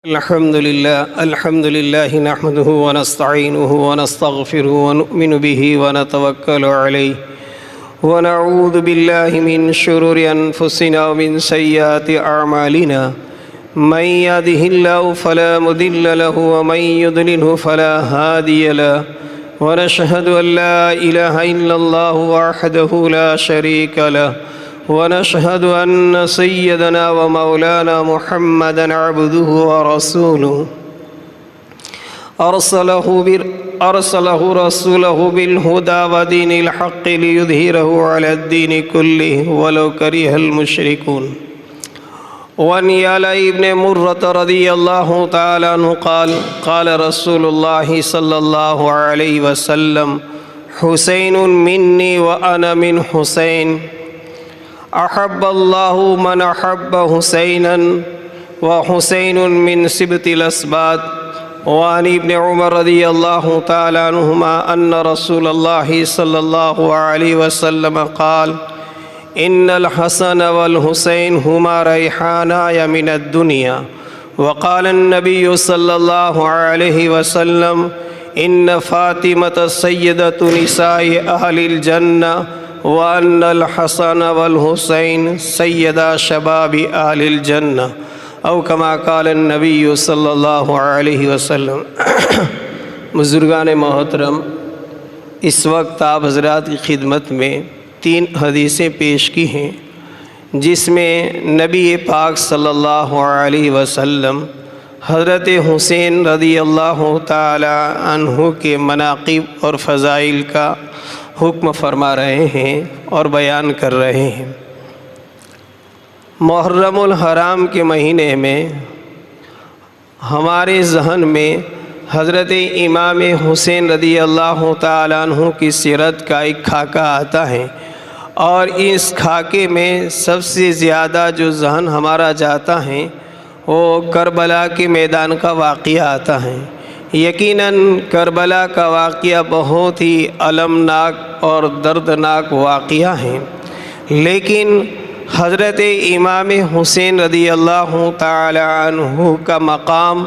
الحمد لله نحمده ونستعينه ونستغفره ونؤمن به ونتوكل عليه ونعوذ بالله من شرور أنفسنا ومن سيئات أعمالنا من يهده الله فلا مضل له ومن يضلله فلا هادي له ونشهد أن لا إله إلا الله وحده لا شريك له ونشهد أن سيدنا ومولانا محمدًا عبده ورسوله أرسله رسوله بالهدى ودين الحق ليظهره على الدين كله ولو كره المشركون. وعن يعلى بن مرة رضي الله تعالى عنه قال رسول الله صلى الله عليه وسلم حسين مني وأنا من حسين أحب الله من أحب حسينا وحسين من سبط الأسباط. وعن ابن عمر رضي الله تعالى عنهما أن رسول الله صلى الله عليه وسلم قال إن الحسن والحسين هما ريحاناي من الدنيا. وقال النبي صلى الله عليه وسلم إن فاطمة سيدة نساء أهل الجنة وأن الحسن والحسين سيدا شباب أهل الجنة أو كما قال النبي صلی اللہ علیہ وسلم. بزرگان محترم، اس وقت آپ حضرات کی خدمت میں 3 حدیثیں پیش کی ہیں جس میں نبی پاک صلی اللہ علیہ وسلم حضرت حسین رضی اللہ تعالی عنہ کے مناقب اور فضائل کا حکم فرما رہے ہیں اور بیان کر رہے ہیں. محرم الحرام کے مہینے میں ہمارے ذہن میں حضرت امام حسین رضی اللہ تعالیٰ عنہ کی سیرت کا ایک خاکہ آتا ہے، اور اس خاکے میں سب سے زیادہ جو ذہن ہمارا جاتا ہے وہ کربلا کے میدان کا واقعہ آتا ہے. یقیناً کربلا کا واقعہ بہت ہی المناک اور دردناک واقعہ ہے، لیکن حضرت امام حسین رضی اللہ تعالی عنہ کا مقام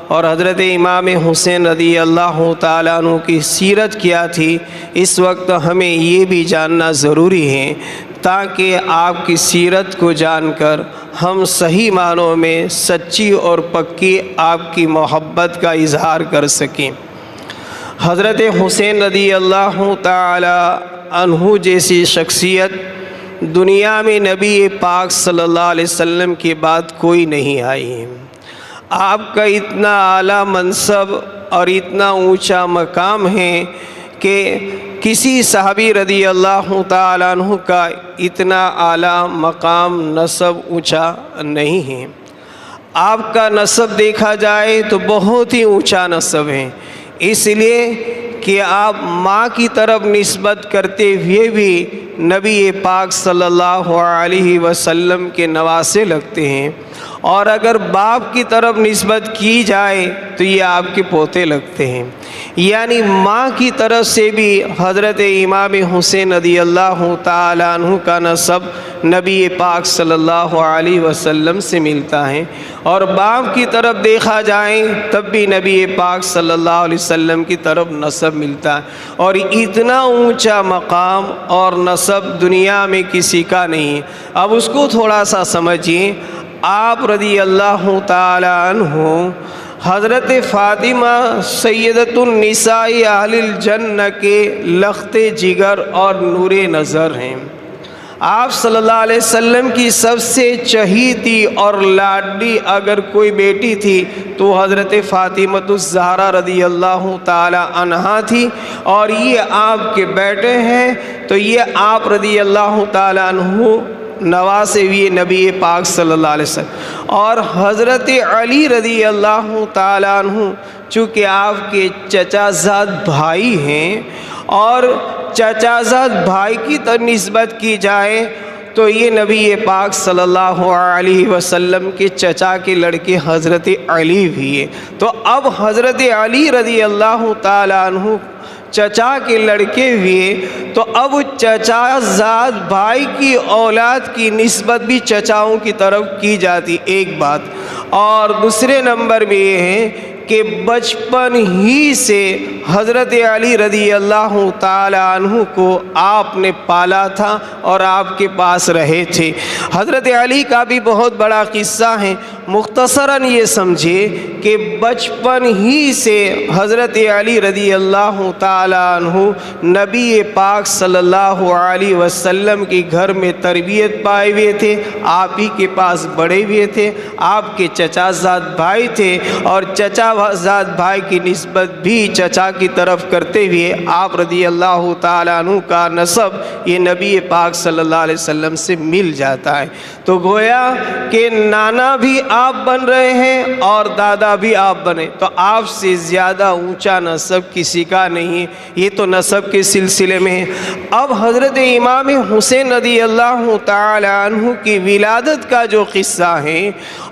اور حضرت امام حسین رضی اللہ تعالی عنہ کی سیرت کیا تھی، اس وقت ہمیں یہ بھی جاننا ضروری ہے تاکہ آپ کی سیرت کو جان کر ہم صحیح معنوں میں سچی اور پکی آپ کی محبت کا اظہار کر سکیں. حضرت حسین رضی اللہ تعالی عنہ جیسی شخصیت دنیا میں نبی پاک صلی اللہ علیہ وسلم کے بعد کوئی نہیں آئی. آپ کا اتنا اعلیٰ منصب اور اتنا اونچا مقام ہے کہ کسی صحابی رضی اللہ تعالیٰ عنہ کا اتنا اعلیٰ مقام نسب اونچا نہیں ہے. آپ کا نسب دیکھا جائے تو بہت ہی اونچا نسب ہے، اس لیے کہ آپ ماں کی طرف نسبت کرتے ہوئے بھی نبی پاک صلی اللہ علیہ وسلم کے نواسے لگتے ہیں، اور اگر باپ کی طرف نسبت کی جائے تو یہ آپ کے پوتے لگتے ہیں. یعنی ماں کی طرف سے بھی حضرت امام حسین رضی اللہ تعالی عنہ کا نسب نبی پاک صلی اللہ علیہ وسلم سے ملتا ہے، اور باپ کی طرف دیکھا جائے تب بھی نبی پاک صلی اللہ علیہ وسلم کی طرف نسب ملتا ہے. اور اتنا اونچا مقام اور نسب دنیا میں کسی کا نہیں ہے. اب اس کو تھوڑا سا سمجھیے. آپ رضی اللہ تعالی عنہ حضرت فاطمہ سیدۃ النساء اہل الجنہ کے لخت جگر اور نور نظر ہیں. آپ صلی اللہ علیہ وسلم کی سب سے چہیتی اور لاڈلی اگر کوئی بیٹی تھی تو حضرت فاطمہ الزہرا رضی اللہ تعالی عنہا تھی، اور یہ آپ کے بیٹے ہیں تو یہ آپ رضی اللہ تعالی عنہ نواسے ہوئے نبی پاک صلی اللہ علیہ وسلم. اور حضرت علی رضی اللہ تعالی عنہ چونکہ آپ کے چچا زاد بھائی ہیں، اور چچا زاد بھائی کی نسبت کی جائے تو یہ نبی پاک صلی اللہ علیہ وسلم کے چچا کے لڑکے حضرت علی بھی ہیں. تو اب حضرت علی رضی اللہ تعالی عنہ چچا کے لڑکے ہوئے تو اب چچا زاد بھائی کی اولاد کی نسبت بھی چچاؤں کی طرف کی جاتی. ایک بات. اور دوسرے نمبر میں یہ ہے کہ بچپن ہی سے حضرت علی رضی اللہ تعالیٰ عنہ کو آپ نے پالا تھا اور آپ کے پاس رہے تھے۔ حضرت علی کا بھی بہت بڑا قصہ ہے، مختصراً یہ سمجھے کہ بچپن ہی سے حضرت علی رضی اللہ تعالیٰ عنہ نبی پاک صلی اللہ علیہ وسلم کے گھر میں تربیت پائے ہوئے تھے، آپ ہی کے پاس بڑے ہوئے تھے، آپ کے چچا زاد بھائی تھے، اور چچا زاد بھائی کی نسبت بھی چچا کی طرف کرتے ہوئے آپ رضی اللہ تعالیٰ عنہ کا نسب یہ نبی پاک صلی اللہ علیہ وسلم سے مل جاتا ہے۔ تو گویا کہ نانا بھی آپ بن رہے ہیں اور دادا بھی آپ بنے، تو آپ سے زیادہ اونچا نسب کسی کا نہیں ہے، یہ تو نسب کے سلسلے میں ہے۔ اب حضرت امام حسین رضی اللہ تعالیٰ عنہ کی ولادت کا جو قصہ ہے،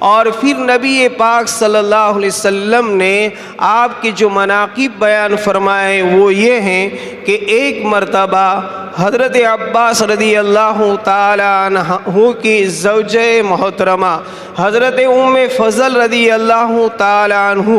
اور پھر نبی پاک صلی اللہ علیہ وسلم نے آپ کی جو مناقب بیان فرمائے وہ یہ ہیں کہ ایک مرتبہ حضرت عباس رضی اللہ تعالیٰ عنہ کی زوجہ محترمہ حضرت ام فضل رضی اللہ تعالیٰ عنہ،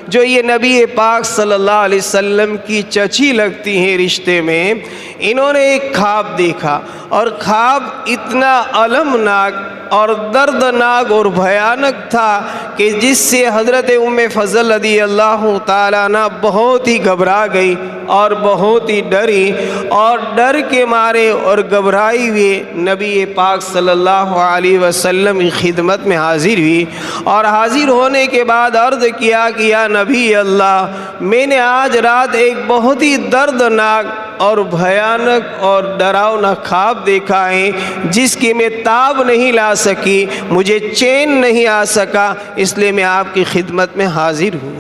جو یہ نبی پاک صلی اللہ علیہ وسلم کی چچی لگتی ہیں رشتے میں، انہوں نے ایک خواب دیکھا، اور خواب اتنا المناک اور دردناک اور بھیانک تھا کہ جس سے حضرت ام فضل رضی اللہ تعالیٰ عنہ بہت ہی گھبرا گئی اور بہت ہی ڈری، اور ڈر کے مارے اور گھبرائی ہوئے نبی پاک صلی اللہ علیہ وسلم کی خدمت میں حاضر ہوئی، اور حاضر ہونے کے بعد عرض کیا کہ یا نبی اللہ، میں نے آج رات ایک بہت ہی دردناک اور بھیانک اور ڈراؤنا خواب دیکھا ہے، جس کی میں تاب نہیں لا سکی، مجھے چین نہیں آ سکا، اس لیے میں آپ کی خدمت میں حاضر ہوں۔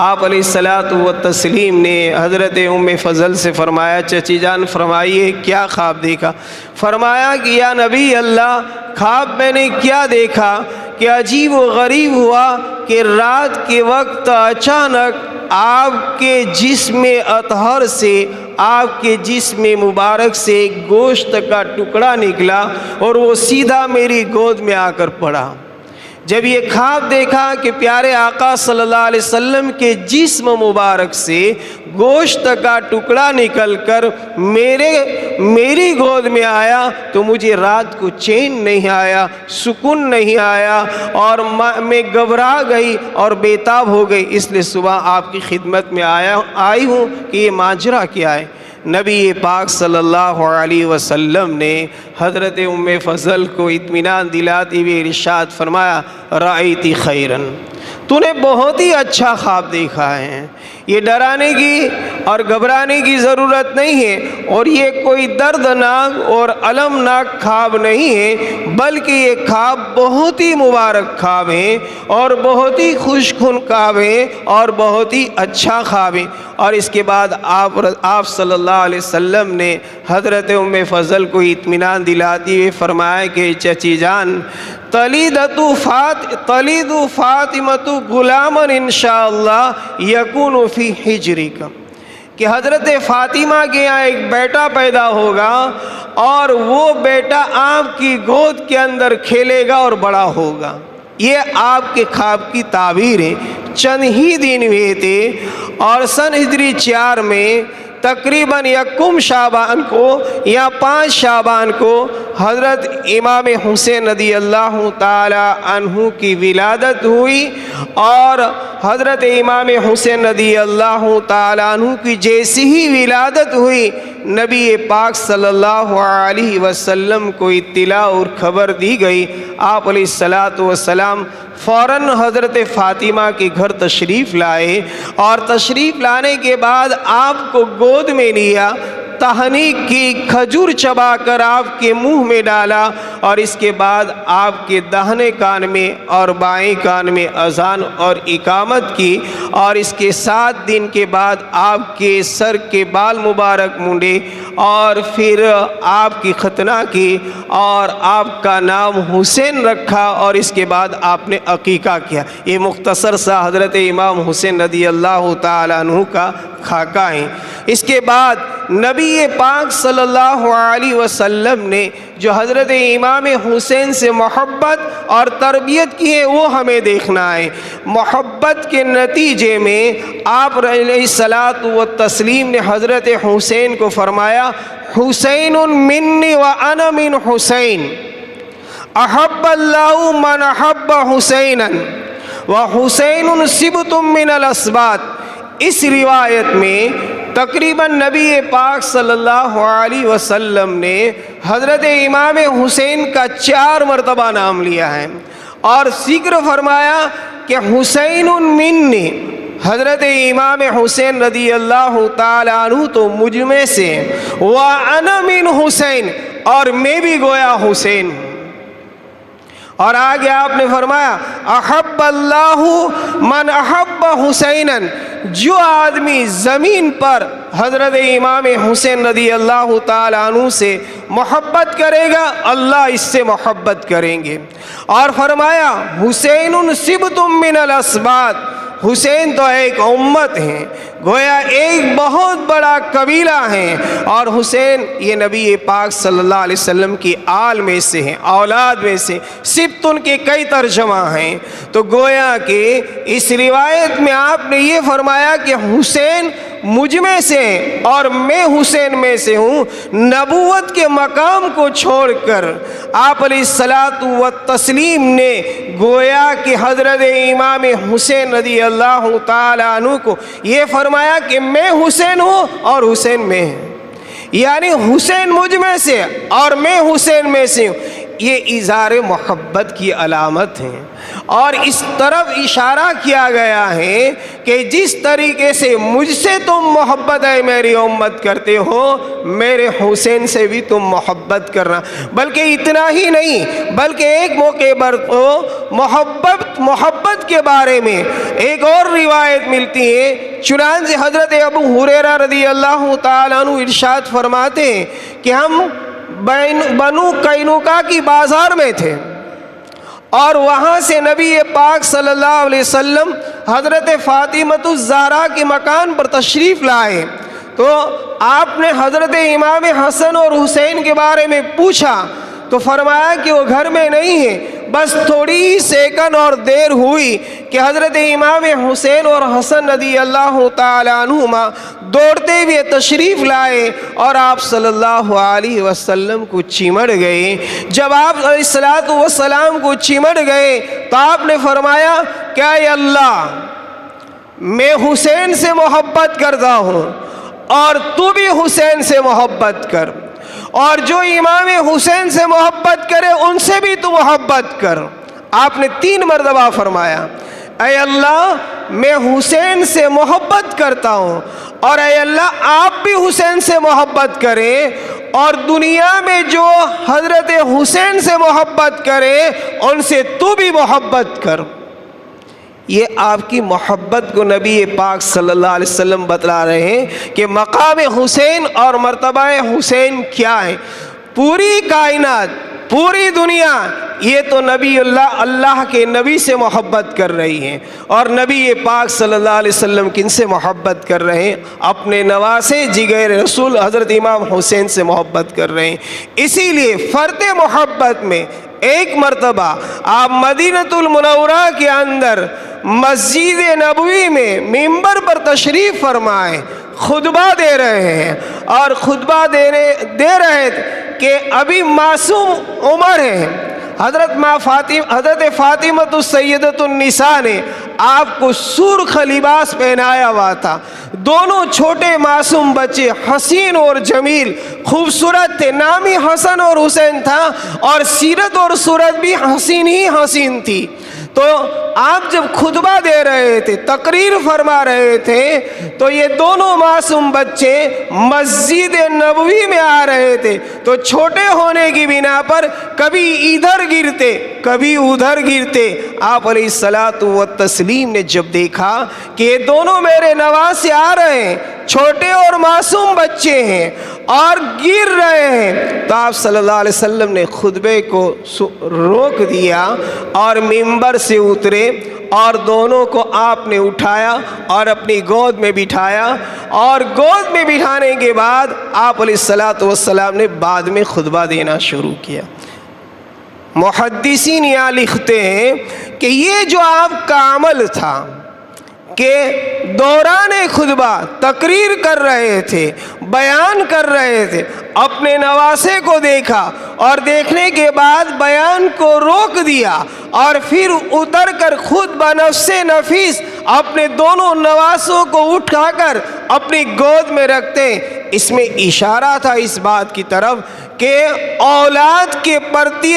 آپ علیہ الصلاۃ والتسلیم نے حضرت ام فضل سے فرمایا، چچی جان فرمائیے کیا خواب دیکھا؟ فرمایا کہ یا نبی اللہ، خواب میں نے کیا دیکھا کہ عجیب و غریب ہوا کہ رات کے وقت اچانک آپ کے جسم اطہر سے، آپ کے جسم مبارک سے ایک گوشت کا ٹکڑا نکلا اور وہ سیدھا میری گود میں آ کر پڑا۔ جب یہ خواب دیکھا کہ پیارے آقا صلی اللہ علیہ وسلم کے جسم مبارک سے گوشت کا ٹکڑا نکل کر میری گود میں آیا، تو مجھے رات کو چین نہیں آیا، سکون نہیں آیا، اور میں گھبرا گئی اور بیتاب ہو گئی، اس لیے صبح آپ کی خدمت میں آئی ہوں کہ یہ ماجرا کیا ہے۔ نبی پاک صلی اللہ علیہ وسلم نے حضرت ام فضل کو اطمینان دلاتے ہوئے ارشاد فرمایا، رأیتی خیرن، تو نے بہت ہی اچھا خواب دیکھا ہے، یہ ڈرانے کی اور گھبرانے کی ضرورت نہیں ہے، اور یہ کوئی دردناک اور المناک خواب نہیں ہے، بلکہ یہ خواب بہت ہی مبارک خواب ہے، اور بہت ہی خوش کن خواب ہے، اور بہت ہی اچھا خواب ہے۔ اور اس کے بعد آپ صلی اللہ علیہ وسلم نے حضرت ام فضل کو اطمینان دلاتے ہوئے فرمایا کہ چچی جان، تلید فاطمۃ غلاما انشاءاللہ یکون فی حجرک، کہ حضرت فاطمہ کے یہاں ایک بیٹا پیدا ہوگا، اور وہ بیٹا آپ کی گود کے اندر کھیلے گا اور بڑا ہوگا۔ یہ آپ کے خواب کی تعبیر ہے۔ چند ہی دن ہوئے تھے، اور سن ہجری 4 میں تقریباً یکم شعبان کو یا 5 شعبان کو حضرت امام حسین رضی اللہ تعالی عنہ کی ولادت ہوئی، اور حضرت امام حسین رضی اللہ تعالی عنہ کی جیسی ہی ولادت ہوئی، نبی پاک صلی اللہ علیہ وسلم کو اطلاع اور خبر دی گئی۔ آپ علیہ الصلاۃ والسلام فوراً حضرت فاطمہ کے گھر تشریف لائے، اور تشریف لانے کے بعد آپ کو گود میں لیا، تہنیک کی، کھجور چبا کر آپ کے منہ میں ڈالا، اور اس کے بعد آپ کے داہنے کان میں اور بائیں کان میں اذان اور اقامت کی، اور اس کے 7 دن کے بعد آپ کے سر کے بال مبارک مونڈے، اور پھر آپ کی ختنہ کی، اور آپ کا نام حسین رکھا، اور اس کے بعد آپ نے عقیقہ کیا۔ یہ مختصر سا حضرت امام حسین رضی اللہ تعالیٰ عنہ کا خاکہ ہے۔ اس کے بعد نبی پاک صلی اللہ علیہ وسلم نے جو حضرت امام حسین سے محبت اور تربیت کی ہے وہ ہمیں دیکھنا ہے۔ محبت کے نتیجے میں آپ علیہ الصلاۃ والتسلیم نے حضرت حسین کو فرمایا حسین منی وانا من حسین، احب اللہ من احب حسینا وحسین سبط من الاسباط۔ اس روایت میں تقریباً نبی پاک صلی اللہ علیہ وسلم نے حضرت امام حسین کا 4 مرتبہ نام لیا ہے اور ذکر فرمایا کہ حسین منی، حضرت امام حسین رضی اللہ تعالیٰ عنہ تو مجھ میں سے، وَأَنَا مِنْ حسین، اور میں بھی گویا حسین ہوں۔ اور آگے آپ نے فرمایا احب اللہ من احب حسینا، جو آدمی زمین پر حضرت امام حسین رضی اللہ تعالیٰ عنہ سے محبت کرے گا اللہ اس سے محبت کریں گے۔ اور فرمایا حسین سبط من الاسباط، حسین تو ایک امت ہیں، گویا ایک بہت بڑا قبیلہ ہیں، اور حسین یہ نبی پاک صلی اللہ علیہ وسلم کی آل میں سے ہیں، اولاد میں سے۔ سبط ان کے کئی ترجمہ ہیں، تو گویا کہ اس روایت میں آپ نے یہ فرمایا کہ حسین مجھ میں سے اور میں حسین میں سے ہوں۔ نبوت کے مقام کو چھوڑ کر آپ علیہ الصلاۃ والتسلیم نے گویا کہ حضرت امام حسین رضی اللہ تعالیٰ عنہ کو یہ فرمایا کہ میں حسین ہوں اور حسین میں ہے، یعنی حسین مجھ میں سے اور میں حسین میں سے ہوں۔ یہ اظہار محبت کی علامت ہیں، اور اس طرف اشارہ کیا گیا ہے کہ جس طریقے سے مجھ سے تم محبت ہے میری امت کرتے ہو، میرے حسین سے بھی تم محبت کرنا۔ بلکہ اتنا ہی نہیں، بلکہ ایک موقع پر تو محبت کے بارے میں ایک اور روایت ملتی ہے، چنانچہ حضرت ابو ہریرہ رضی اللہ تعالیٰ عنہ ارشاد فرماتے ہیں کہ ہم بنو قینوقا کی بازار میں تھے، اور وہاں سے نبی پاک صلی اللہ علیہ وسلم حضرت فاطمۃ الزہرا کے مکان پر تشریف لائے، تو آپ نے حضرت امام حسن اور حسین کے بارے میں پوچھا تو فرمایا کہ وہ گھر میں نہیں ہے۔ بس تھوڑی ہی سیکنڈ اور دیر ہوئی کہ حضرت امام حسین اور حسن رضی اللہ تعالیٰ عنہما دوڑتے ہوئے تشریف لائے اور آپ صلی اللہ علیہ وسلم کو چمڑ گئے۔ جب آپ علیہ الصلاۃ والسلام کو چمڑ گئے تو آپ نے فرمایا کہ اے اللہ، میں حسین سے محبت کرتا ہوں اور تو بھی حسین سے محبت کر، اور جو امام حسین سے محبت کرے ان سے بھی تو محبت کر۔ آپ نے 3 مرتبہ فرمایا اے اللہ میں حسین سے محبت کرتا ہوں، اور اے اللہ آپ بھی حسین سے محبت کریں، اور دنیا میں جو حضرت حسین سے محبت کرے ان سے تو بھی محبت کر۔ یہ آپ کی محبت کو نبی پاک صلی اللہ علیہ وسلم بتلا رہے ہیں کہ مقام حسین اور مرتبہ حسین کیا ہے۔ پوری کائنات، پوری دنیا یہ تو نبی اللہ کے نبی سے محبت کر رہی ہیں، اور نبی پاک صلی اللہ علیہ وسلم کن سے محبت کر رہے ہیں؟ اپنے نواسے جگر رسول حضرت امام حسین سے محبت کر رہے ہیں۔ اسی لیے فرط محبت میں ایک مرتبہ آپ مدینہ المنورہ کے اندر مسجد نبوی میں ممبر پر تشریف فرمائے، خطبہ دے رہے ہیں، اور خطبہ دے رہے کہ ابھی معصوم عمر ہیں۔ حضرت فاطمۃ السیدۃ النساء نے آپ کو سرخ لباس پہنایا ہوا تھا۔ دونوں چھوٹے معصوم بچے حسین اور جمیل خوبصورت تھے، نام ہی حسن اور حسین تھا، اور سیرت اور صورت بھی حسین ہی حسین تھی۔ تو آپ جب خطبہ دے رہے تھے، تقریر فرما رہے تھے، تو یہ دونوں معصوم بچے مسجد نبوی میں آ رہے تھے، تو چھوٹے ہونے کی بنا پر کبھی ادھر گرتے کبھی ادھر گرتے۔ آپ علیہ الصلاۃ والتسلیم نے جب دیکھا کہ یہ دونوں میرے نواسے آ رہے ہیں چھوٹے اور معصوم بچے ہیں اور گر رہے ہیں، تو آپ صلی اللہ علیہ وسلم نے خطبے کو روک دیا اور منبر سے اترے اور دونوں کو آپ نے اٹھایا اور اپنی گود میں بٹھایا، اور گود میں بٹھانے کے بعد آپ علیہ الصلوۃ والسلام نے بعد میں خطبہ دینا شروع کیا۔ محدثین یہاں لکھتے ہیں کہ یہ جو آپ کا عمل تھا کہ دوران خطبہ تقریر کر رہے تھے، بیان کر رہے تھے، اپنے نواسے کو دیکھا اور دیکھنے کے بعد بیان کو روک دیا اور پھر اتر کر خود بنفس نفیس اپنے دونوں نواسوں کو اٹھا کر اپنی گود میں رکھتے، اس میں اشارہ تھا اس بات کی طرف کہ اولاد کے پرتی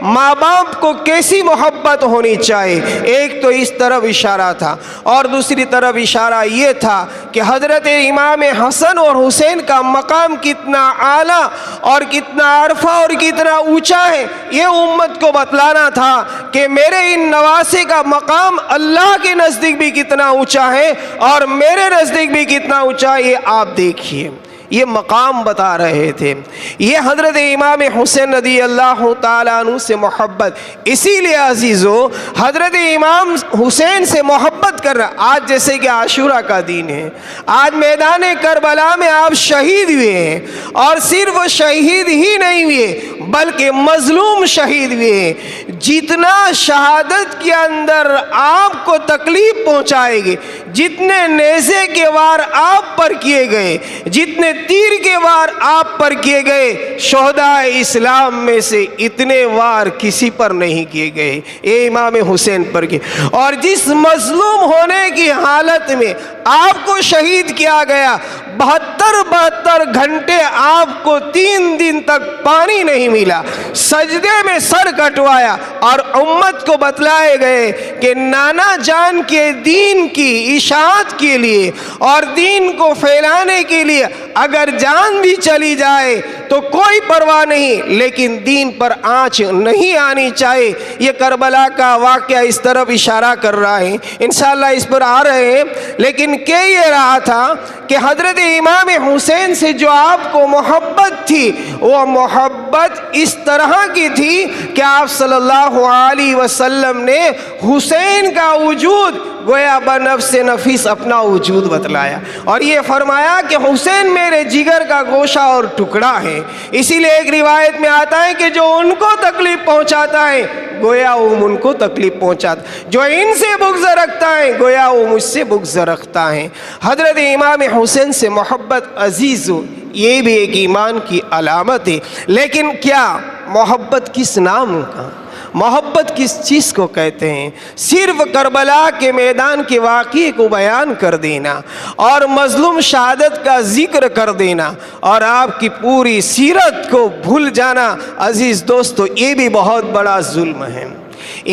ماں باپ کو کیسی محبت ہونی چاہیے۔ ایک تو اس طرف اشارہ تھا، اور دوسری طرف اشارہ یہ تھا کہ حضرت امام حسن اور حسین کا مقام کتنا اعلیٰ اور کتنا عرفہ اور کتنا اونچا ہے، یہ امت کو بتلانا تھا کہ میرے ان نواسے کا مقام اللہ کے نزدیک بھی کتنا اونچا ہے اور میرے نزدیک بھی کتنا اونچا ہے، یہ آپ دیکھیے۔ یہ مقام بتا رہے تھے۔ یہ حضرت امام حسین رضی اللہ تعالیٰ عنہ سے محبت، اسی لیے عزیزو حضرت امام حسین سے محبت کر رہا۔ آج جیسے کہ عاشورہ کا دن ہے، آج میدان کربلا میں آپ شہید ہوئے ہیں، اور صرف شہید ہی نہیں ہوئے بلکہ مظلوم شہید ہوئے ہیں۔ جتنا شہادت کے اندر آپ کو تکلیف پہنچائے گے، جتنے نیزے کے وار آپ پر کیے گئے، جتنے تیر کے وار آپ پر کیے گئے، شہداء اسلام میں سے اتنے وار کسی پر نہیں کیے گئے، یہ امام حسین پر کیے۔ اور جس مظلوم ہونے کی حالت میں آپ کو شہید کیا گیا، 72 گھنٹے آپ کو 3 دن تک پانی نہیں ملا، سجدے میں سر کٹوایا، اور امت کو بتلائے گئے کہ نانا جان کے دین کی اشاعت کے لیے اور دین کو پھیلانے کے لیے اگر جان بھی چلی جائے تو کوئی پرواہ نہیں، لیکن دین پر آنچ نہیں آنی چاہیے۔ یہ کربلا کا واقعہ اس طرف اشارہ کر رہا ہے، انشاءاللہ اس پر آ رہے ہیں، لیکن کہ یہ رہا تھا کہ حضرت امام حسین سے جو آپ کو محبت تھی، وہ محبت اس طرح کی تھی کہ آپ صلی اللہ علیہ وسلم نے حسین کا وجود گویا بنفس نفیس اپنا وجود بتلایا، اور یہ فرمایا کہ حسین میرے جگر کا گوشہ اور ٹکڑا ہے۔ اسی لیے ایک روایت میں آتا ہے کہ جو ان کو تکلیف پہنچاتا ہے گویا وہ ان کو تکلیف پہنچاتا، جو ان سے بغض رکھتا ہے گویا وہ مجھ سے بغض رکھتا ہے۔ حضرت امام حسین سے محبت عزیزو یہ بھی ایک ایمان کی علامت ہے، لیکن کیا محبت کس نام کا، محبت کس چیز کو کہتے ہیں؟ صرف کربلا کے میدان کے واقعے کو بیان کر دینا اور مظلوم شہادت کا ذکر کر دینا اور آپ کی پوری سیرت کو بھول جانا، عزیز دوستو یہ بھی بہت بڑا ظلم ہے۔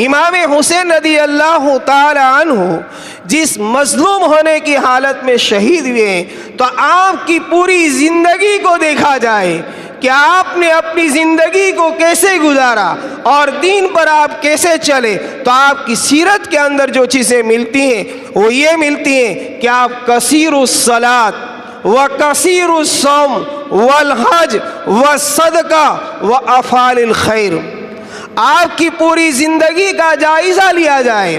امام حسین رضی اللہ تعالی عنہ جس مظلوم ہونے کی حالت میں شہید ہوئے، تو آپ کی پوری زندگی کو دیکھا جائے کہ آپ نے اپنی زندگی کو کیسے گزارا اور دین پر آپ کیسے چلے، تو آپ کی سیرت کے اندر جو چیزیں ملتی ہیں وہ یہ ملتی ہیں کہ آپ کثیر الصلاۃ و کثیر الصوم والحج والصدقہ وافعال الخیر، آپ کی پوری زندگی کا جائزہ لیا جائے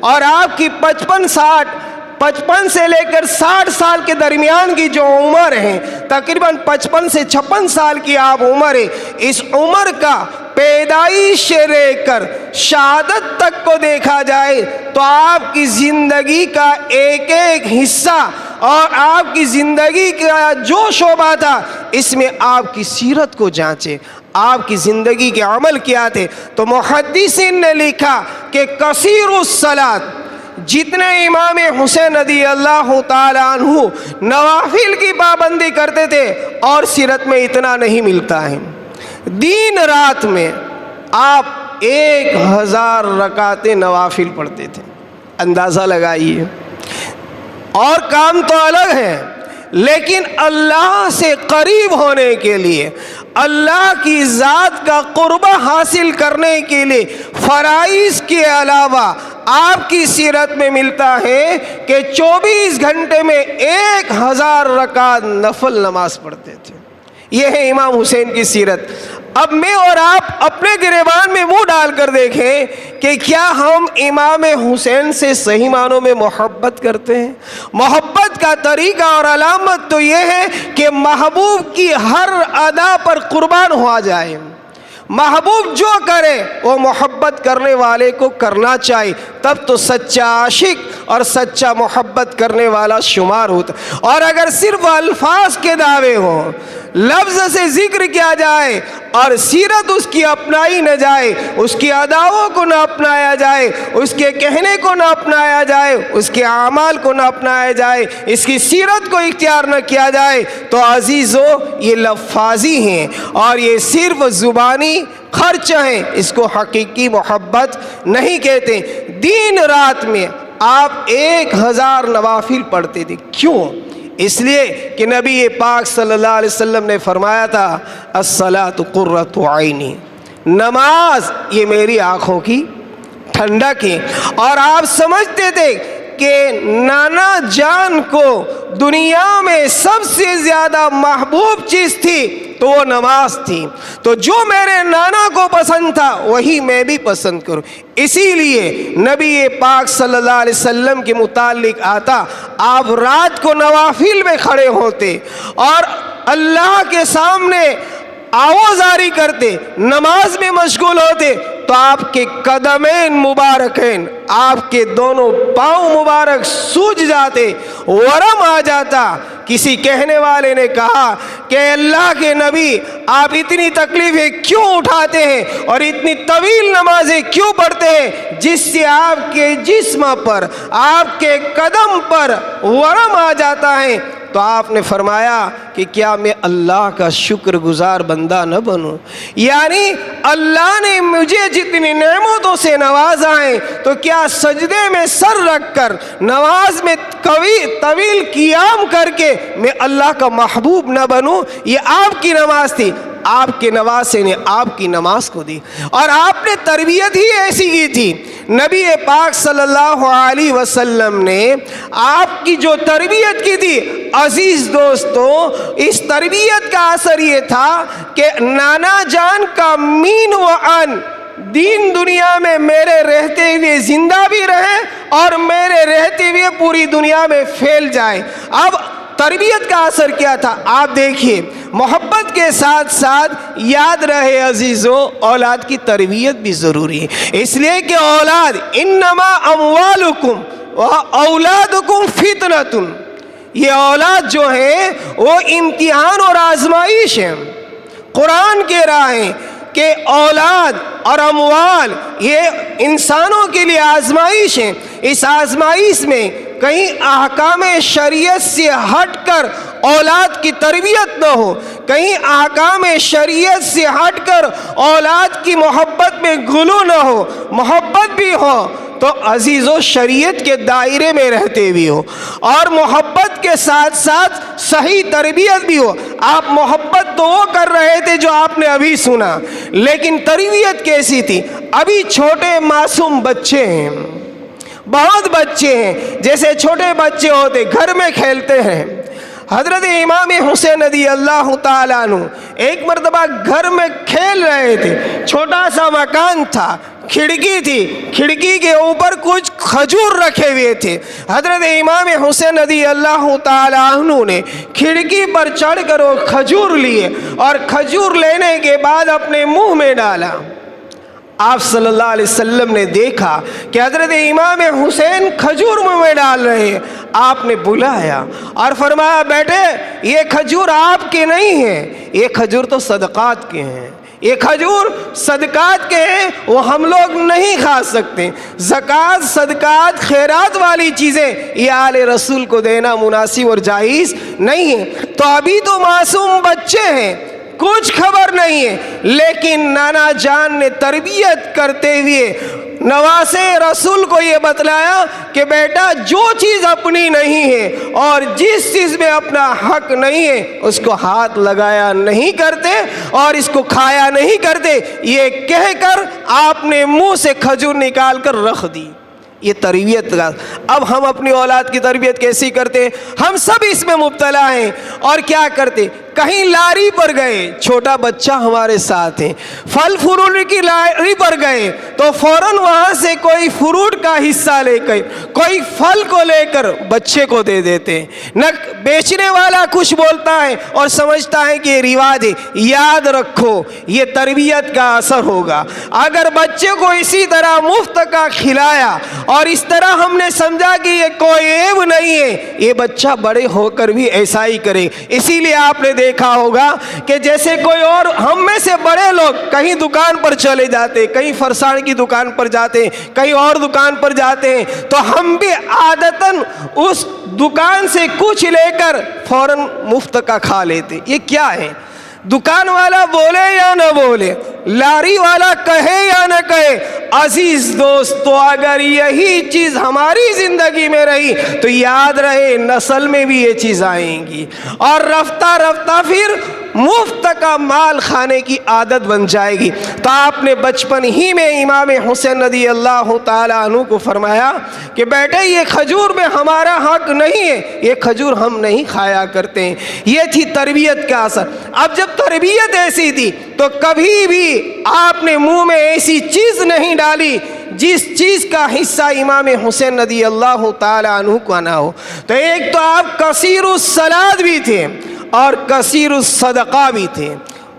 اور آپ کی 55 سے لے کر 60 سال کے درمیان کی جو عمر ہے، تقریباً 55 سے 56 سال کی آپ عمر ہے، اس عمر کا پیدائش سے لے کر شہادت تک کو دیکھا جائے تو آپ کی زندگی کا ایک ایک حصہ اور آپ کی زندگی کا جو شعبہ تھا اس میں آپ کی سیرت کو جانچے، آپ کی زندگی کے عمل کیا تھے۔ تو محدثین نے لکھا کہ کثیر الصلاۃ، جتنے امام حسین رضی اللہ تعالیٰ عنہ نوافل کی پابندی کرتے تھے اور سیرت میں اتنا نہیں ملتا ہے، دن رات میں آپ 1000 رکعتیں نوافل پڑھتے تھے، اندازہ لگائیے۔ اور کام تو الگ ہے، لیکن اللہ سے قریب ہونے کے لیے، اللہ کی ذات کا قربہ حاصل کرنے کے لیے فرائض کے علاوہ آپ کی سیرت میں ملتا ہے کہ 24 گھنٹے میں 1000 رکعت نفل نماز پڑھتے تھے۔ یہ ہے امام حسین کی سیرت۔ اب میں اور آپ اپنے گریبان میں منہ ڈال کر دیکھیں کہ کیا ہم امام حسین سے صحیح معنوں میں محبت کرتے ہیں؟ محبت کا طریقہ اور علامت تو یہ ہے کہ محبوب کی ہر ادا پر قربان ہوا جائے۔ محبوب جو کرے وہ محبت کرنے والے کو کرنا چاہیے، تب تو سچا عاشق اور سچا محبت کرنے والا شمار ہوتا۔ اور اگر صرف الفاظ کے دعوے ہوں، لفظ سے ذکر کیا جائے اور سیرت اس کی اپنائی نہ جائے، اس کی اداؤں کو نہ اپنایا جائے، اس کے کہنے کو نہ اپنایا جائے، اس کے اعمال کو نہ اپنایا جائے، اس کی سیرت کو اختیار نہ کیا جائے، تو عزیزو یہ لفاظی ہیں اور یہ صرف زبانی خرچ ہیں، اس کو حقیقی محبت نہیں کہتے۔ دن رات میں آپ 1000 نوافل پڑھتے تھے، کیوں؟ اس لیے کہ نبی پاک صلی اللہ علیہ وسلم نے فرمایا تھا الصلاۃ قرۃ عینی، نماز یہ میری آنکھوں کی ٹھنڈک ہے۔ اور آپ سمجھتے تھے کہ نانا جان کو دنیا میں سب سے زیادہ محبوب چیز تھی تو وہ نماز تھی، تو جو میرے نانا کو پسند تھا وہی میں بھی پسند کروں۔ اسی لیے نبی پاک صلی اللہ علیہ وسلم کے متعلق آتا، آپ رات کو نوافل میں کھڑے ہوتے اور اللہ کے سامنے آوازاری کرتے، نماز میں مشغول ہوتے، تو آپ کے قدمین مبارکین، آپ کے دونوں پاؤں مبارک سوج جاتے، ورم آ جاتا۔ کسی کہنے والے نے کہا کہ اللہ کے نبی آپ اتنی تکلیفیں کیوں اٹھاتے ہیں اور اتنی طویل نمازیں کیوں پڑھتے ہیں جس سے آپ کے جسم پر، آپ کے قدم پر ورم آ جاتا ہے؟ تو آپ نے فرمایا کہ کیا میں اللہ کا شکر گزار بندہ نہ بنوں؟ یعنی اللہ نے مجھے جتنی نعمتوں سے نوازا ہے تو کیا سجدے میں سر رکھ کر نماز میں طویل قیام کر کے میں اللہ کا محبوب نہ بنوں؟ یہ آپ کی نماز تھی، آپ کے نواسے نے آپ کی نماز کو دی اور آپ نے تربیت ہی ایسی کی تھی۔ نبی پاک صلی اللہ علیہ وسلم نے آپ کی جو تربیت کی تھی، عزیز دوستو، اس تربیت کا اثر یہ تھا کہ نانا جان کا مین و ان دین دنیا میں میرے رہتے ہوئے زندہ بھی رہے اور میرے رہتے ہوئے پوری دنیا میں پھیل جائے۔ اب تربیت کا اثر کیا تھا آپ دیکھیے، محبت کے ساتھ ساتھ یاد رہے عزیزو، اولاد کی تربیت بھی ضروری ہے، اس لیے کہ اولاد انما اموالکم و اولادکم فتنۃ، یہ اولاد جو ہے وہ امتحان اور آزمائش ہے۔ قرآن کہہ رہا ہے کہ اولاد اور اموال یہ انسانوں کے لیے آزمائش ہیں۔ اس آزمائش میں کہیں احکام شریعت سے ہٹ کر اولاد کی تربیت نہ ہو، کہیں احکام شریعت سے ہٹ کر اولاد کی محبت میں غلو نہ ہو، محبت بھی ہو تو عزیزو شریعت کے دائرے میں رہتے بھی ہو، اور محبت کے ساتھ ساتھ صحیح تربیت بھی ہو۔ آپ محبت تو وہ کر رہے تھے جو آپ نے ابھی سنا، لیکن تربیت کیسی تھی؟ ابھی چھوٹے معصوم بچے ہیں، بہت بچے ہیں، جیسے چھوٹے بچے ہوتے گھر میں کھیلتے ہیں۔ حضرت امام حسین رضی اللہ تعالیٰ عنہ ایک مرتبہ گھر میں کھیل رہے تھے، چھوٹا سا مکان تھا، کھڑکی تھی، کھڑکی کے اوپر کچھ کھجور رکھے ہوئے تھے۔ حضرت امام حسین رضی اللہ تعالیٰ عنہ نے کھڑکی پر چڑھ کر وہ کھجور لیے اور کھجور لینے کے بعد اپنے منہ میں ڈالا۔ آپ صلی اللہ علیہ وسلم نے دیکھا کہ حضرت امام حسین کھجور منہ میں ڈال رہے ہیں۔ آپ نے بلایا اور فرمایا بیٹے یہ کھجور آپ کے نہیں ہیں، یہ کھجور تو صدقات کے ہیں، یہ کھجور صدقات کے ہیں، وہ ہم لوگ نہیں کھا سکتے۔ زکوٰۃ، صدقات، خیرات والی چیزیں یہ آل رسول کو دینا مناسب اور جائز نہیں ہے۔ تو ابھی تو معصوم بچے ہیں، کچھ خبر نہیں ہے، لیکن نانا جان نے تربیت کرتے ہوئے نواسے رسول کو یہ بتلایا کہ بیٹا جو چیز اپنی نہیں ہے اور جس چیز میں اپنا حق نہیں ہے اس کو ہاتھ لگایا نہیں کرتے اور اس کو کھایا نہیں کرتے، یہ کہہ کر آپ نے منہ سے کھجور نکال کر رکھ دی۔ یہ تربیت کا. اب ہم اپنی اولاد کی تربیت کیسی کرتے ہیں؟ ہم سب اس میں مبتلا ہیں. اور کیا کرتے؟ کہیں لاری پر گئے، چھوٹا بچہ ہمارے ساتھ ہے، پھل فروٹ کی لاری پر گئے تو فوراً وہاں سے کوئی فروٹ کا حصہ لے کر، کوئی پھل کو لے کر بچے کو دے دیتے ہیں. نہ بیچنے والا کچھ بولتا ہے اور سمجھتا ہے کہ یہ رواج ہے. یاد رکھو یہ تربیت کا اثر ہوگا. اگر بچے کو اسی طرح مفت کا کھلایا اور اس طرح ہم نے سمجھا کہ یہ کوئی عیب نہیں ہے، یہ بچہ بڑے ہو کر بھی ایسا ہی کرے. اسی لیے آپ نے دیکھا ہوگا کہ جیسے کوئی اور ہم میں سے بڑے لوگ کہیں دکان پر چلے جاتے، کہیں فرسان کی دکان پر جاتے، کہیں اور دکان پر جاتے ہیں، تو ہم بھی عادتاً اس دکان سے کچھ لے کر فوراً مفت کا کھا لیتے. یہ کیا ہے؟ دکان والا بولے یا نہ بولے، لاری والا کہے یا نہ کہے، عزیز دوستو اگر یہی چیز ہماری زندگی میں رہی تو یاد رہے نسل میں بھی یہ چیز آئیں گی اور رفتہ رفتہ پھر مفت کا مال کھانے کی عادت بن جائے گی. تو آپ نے بچپن ہی میں امام حسین رضی اللہ تعالیٰ عنہ کو فرمایا کہ بیٹے یہ کھجور میں ہمارا حق نہیں ہے، یہ کھجور ہم نہیں کھایا کرتے ہیں. یہ تھی تربیت کا اثر. اب جب تربیت ایسی تھی تو کبھی بھی آپ نے منہ میں ایسی چیز نہیں ڈالی جس چیز کا حصہ امام حسین رضی اللہ تعالیٰ عنہ کو نہ ہو. تو ایک تو آپ کثیر الصلاۃ بھی تھے اور کثیر الصدقہ بھی تھے،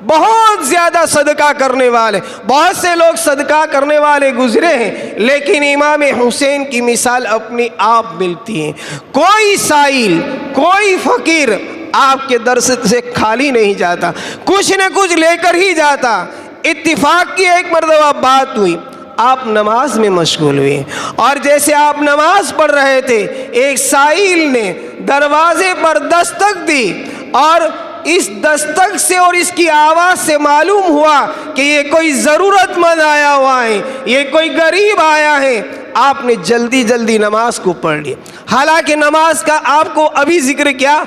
بہت زیادہ صدقہ کرنے والے. بہت سے لوگ صدقہ کرنے والے گزرے ہیں لیکن امام حسین کی مثال اپنی آپ ملتی ہے. کوئی سائل، کوئی فقیر آپ کے درس سے خالی نہیں جاتا، کچھ نہ کچھ لے کر ہی جاتا. اتفاق کی ایک مرتبہ بات ہوئی، آپ نماز میں مشغول ہوئے اور جیسے آپ نماز پڑھ رہے تھے ایک سائل نے دروازے پر دستک دی اور اس دستک سے اور اس کی آواز سے معلوم ہوا کہ یہ کوئی ضرورت مند آیا ہوا ہے، یہ کوئی غریب آیا ہے. آپ نے جلدی جلدی نماز کو پڑھ لی. حالانکہ نماز کا آپ کو ابھی ذکر کیا،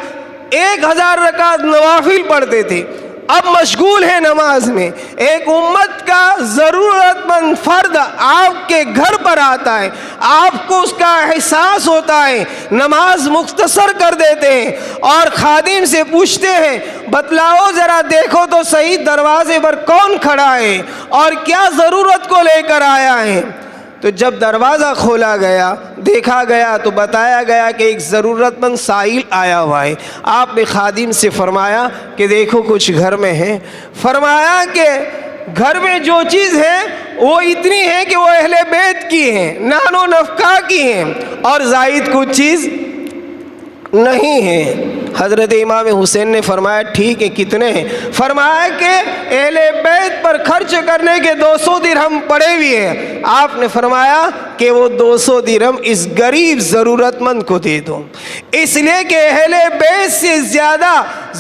1000 رکعت نوافل پڑھتے تھے، اب مشغول ہے نماز میں. ایک امت کا ضرورت مند فرد آپ کے گھر پر آتا ہے، آپ کو اس کا احساس ہوتا ہے، نماز مختصر کر دیتے ہیں اور خادم سے پوچھتے ہیں بتلاؤ ذرا دیکھو تو صحیح دروازے پر کون کھڑا ہے اور کیا ضرورت کو لے کر آیا ہے. تو جب دروازہ کھولا گیا، دیکھا گیا تو بتایا گیا کہ ایک ضرورت مند سائل آیا ہوا ہے. آپ نے خادم سے فرمایا کہ دیکھو کچھ گھر میں ہے. فرمایا کہ گھر میں جو چیز ہے وہ اتنی ہے کہ وہ اہل بیت کی ہیں، نان و نفقہ کی ہیں اور زائد کچھ چیز نہیں ہے. حضرت امام حسین نے فرمایا ٹھیک ہے کتنے ہیں؟ فرمایا کہ اہل بیت پر خرچ کرنے کے 200 درہم پڑے ہوئے ہیں. آپ نے فرمایا کہ وہ 200 درہم اس غریب ضرورت مند کو دے دو، اس لیے کہ اہل بیت سے زیادہ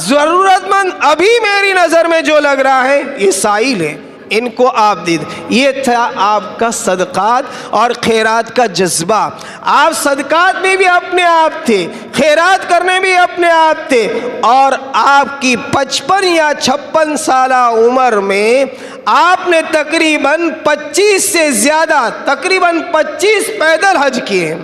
ضرورت مند ابھی میری نظر میں جو لگ رہا ہے یہ سائل ہے، ان کو آپ دے دیں. یہ تھا آپ کا صدقات اور خیرات کا جذبہ. آپ صدقات میں بھی اپنے آپ تھے، خیرات کرنے بھی اپنے آپ تھے اور آپ کی 55 یا 56 سالہ عمر میں آپ نے تقریباً 25 سے زیادہ، تقریباً 25 پیدل حج کیے.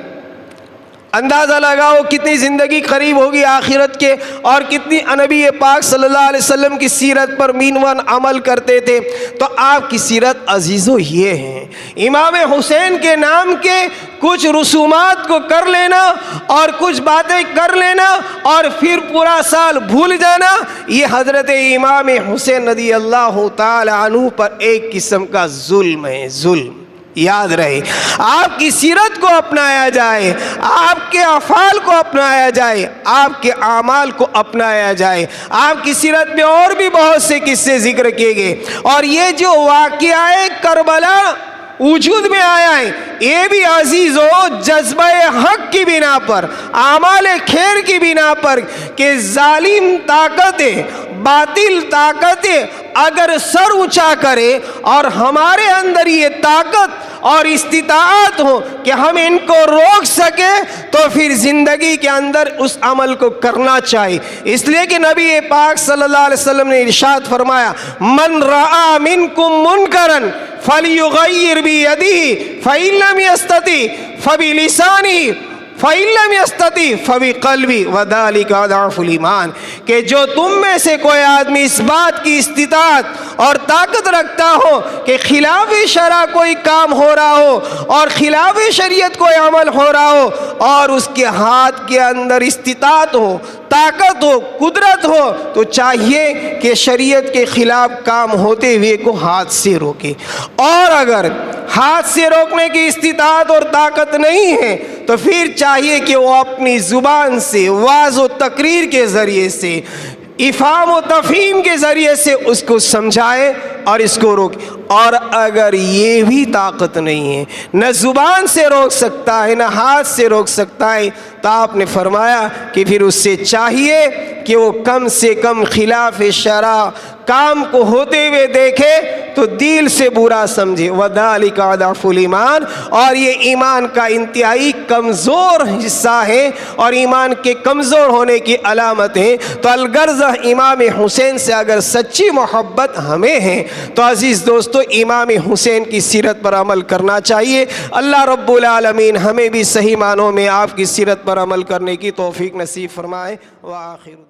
اندازہ لگاؤ کتنی زندگی قریب ہوگی آخرت کے اور کتنی نبی پاک صلی اللہ علیہ وسلم کی سیرت پر مینوان عمل کرتے تھے. تو آپ کی سیرت عزیزو یہ ہیں، امام حسین کے نام کے کچھ رسومات کو کر لینا اور کچھ باتیں کر لینا اور پھر پورا سال بھول جانا، یہ حضرت امام حسین رضی اللہ تعالی عنہ پر ایک قسم کا ظلم ہے. ظلم یاد رہے. آپ کی سیرت کو اپنایا جائے، آپ کے افعال کو اپنایا جائے، آپ کے اعمال کو اپنایا جائے. آپ کی سیرت میں اور بھی بہت سے قصے ذکر کیے گئے اور یہ جو واقعہ کربلا وجود میں آیا ہے یہ بھی عزیزو جذبہ حق کی بنا پر، اعمال خیر کی بنا پر کہ ظالم طاقتیں، باطل طاقتیں اگر سر اونچا کرے اور ہمارے اندر یہ طاقت اور استطاعت ہو کہ ہم ان کو روک سکے تو پھر زندگی کے اندر اس عمل کو کرنا چاہیے۔ اس لیے کہ نبی پاک صلی اللہ علیہ وسلم نے ارشاد فرمایا من رأى منکم منکرا فلیغیر بیدہ فإن لم یستطع فبلسانہ فَإِن لَّمْ يَسْتَطِعْ فَبِقَلْبِهِ وَذَلِكَ أَضْعَفُ الْإِيمَانِ کہ جو تم میں سے کوئی آدمی اس بات کی استطاعت اور طاقت رکھتا ہو کہ خلاف شرع کوئی کام ہو رہا ہو اور خلاف شریعت کوئی عمل ہو رہا ہو اور اس کے ہاتھ کے اندر استطاعت ہو، طاقت ہو، قدرت ہو، تو چاہیے کہ شریعت کے خلاف کام ہوتے ہوئے کو ہاتھ سے روکے۔ اور اگر ہاتھ سے روکنے کی استطاعت اور طاقت نہیں ہے تو پھر چاہیے کہ وہ اپنی زبان سے واعظ و تقریر کے ذریعے سے، افہام و تفہیم کے ذریعے سے اس کو سمجھائے اور اس کو روکے۔ اور اگر یہ بھی طاقت نہیں ہے، نہ زبان سے روک سکتا ہے نہ ہاتھ سے روک سکتا ہے، تو آپ نے فرمایا کہ پھر اس سے چاہیے کہ وہ کم سے کم خلاف شرع کام کو ہوتے ہوئے دیکھے تو دل سے برا سمجھے۔ وَذَلِكَ أَضْعَفُ الْإِيمَانِ اور یہ ایمان کا انتہائی کمزور حصہ ہے اور ایمان کے کمزور ہونے کی علامت ہے۔ تو الغرض امام حسین سے اگر سچی محبت ہمیں ہے تو عزیز دوستو امام حسین کی سیرت پر عمل کرنا چاہیے۔ اللہ رب العالمین ہمیں بھی صحیح معنوں میں آپ کی سیرت پر عمل کرنے کی توفیق نصیب فرمائے۔ وآخر